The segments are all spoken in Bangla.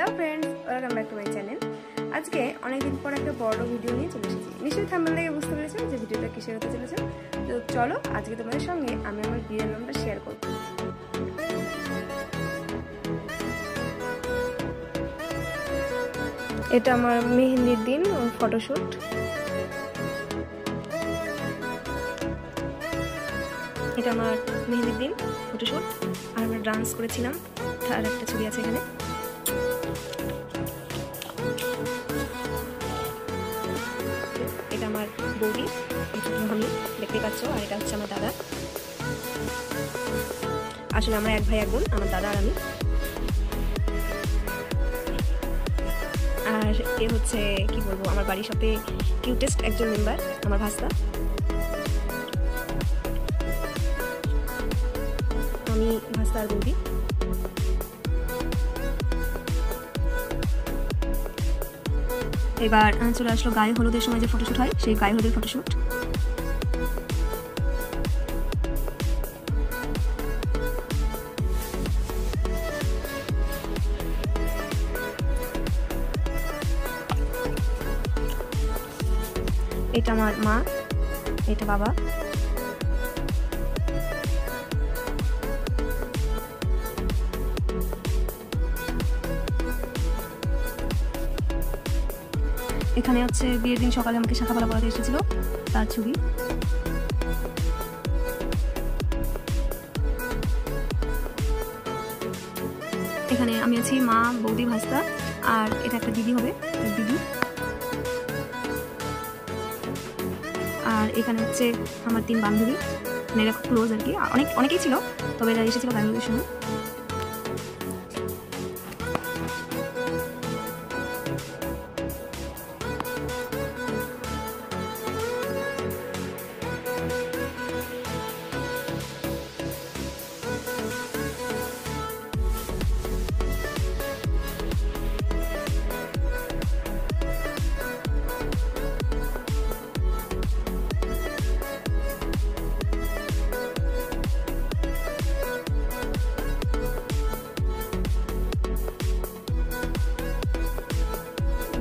Hello friends, welcome back to my channel. আজকে অনেকদিন পর একটা বড় ভিডিও নিয়ে চলে এসেছি। নিশ্চয়ই থাম্বনেল দেখে বুঝতে পেরেছো যে ভিডিওটা কিসের হতে চলেছে। তো চলো আজকে তোমাদের সঙ্গে আমি আমার বিয়ের নামটা শেয়ার করব। এটা আমার মেহেন্দির দিন ফটোশুট। এটা আমার মেহেন্দির দিন ফটোশুট, আর আমরা ডান্স করেছিলাম তার একটা ছবি আছে এখানে। এটা আমার বৌদি, আমি দেখতে পাচ্ছ, আর এটা হচ্ছে আমার দাদা। আসলে আমরা এক ভাই এক বোন, আমার দাদা আর আমি। আর এ হচ্ছে কি বলবো, আমার বাড়ির সাথে কিউটেস্ট একজন মেম্বার, আমার ভাস্তা। আমি ভাস্তা আর বৌদি। এবার চলে আসলো গায়ে হলুদের সময় যে ফটোশুট হয়, সেই গায়ে হলুদের ফটোশুট। এটা আমার মা, এটা বাবা। এখানে হচ্ছে বিয়ের দিন সকালে আমাকে শাখা পালা পরাতে এসেছিল, তার ছবি। এখানে আমি আছি, মা, বৌদি, ভাস্তা, আর এটা একটা দিদি হবে, দিদি। আর এখানে হচ্ছে আমার 3 বান্ধবী, মানে এরা খুব ক্লোজ আর কি, অনেকেই ছিল, তবে এরা এসেছিল গায়ে সময়।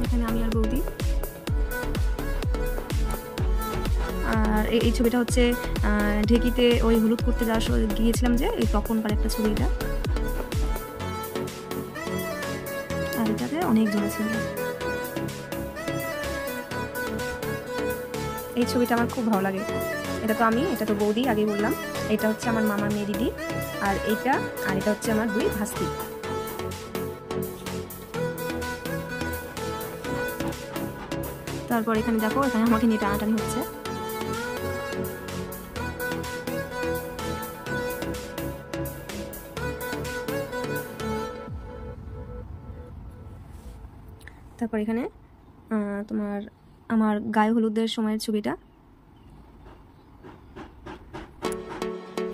এখানে আমি আর বৌদি। আর এই ছবিটা হচ্ছে ঢেকিতে ওই হলুদ করতে যাওয়ার সময় গিয়েছিলাম যে, এই তখনকার একটা ছবি এটা। আর এটাতে অনেক জন ছিল। এই ছবিটা আমার খুব ভালো লাগে। এটা তো আমি, এটা তো বৌদি, আগে বললাম। এটা হচ্ছে আমার মামার মেয়ে দিদি, আর এটা হচ্ছে আমার 2 ভাস্তি। তারপর এখানে দেখো, এখানে আমাকে নিয়ে টানাটানি হচ্ছে। তারপর এখানে তোমার আমার গায়ে হলুদের সময়ের ছবিটা।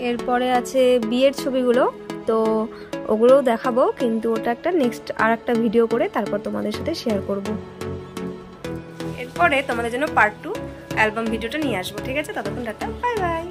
এরপরে আছে বিয়ের ছবিগুলো, তো ওগুলোও দেখাবো, কিন্তু ওটা একটা নেক্সট আর একটা ভিডিও করে তারপর তোমাদের সাথে শেয়ার করব। এরপরে তোমাদের জন্য পার্ট 2 অ্যালবাম ভিডিওটা নিয়ে আসবো, ঠিক আছে? ততক্ষণ টাটা, বাই বাই।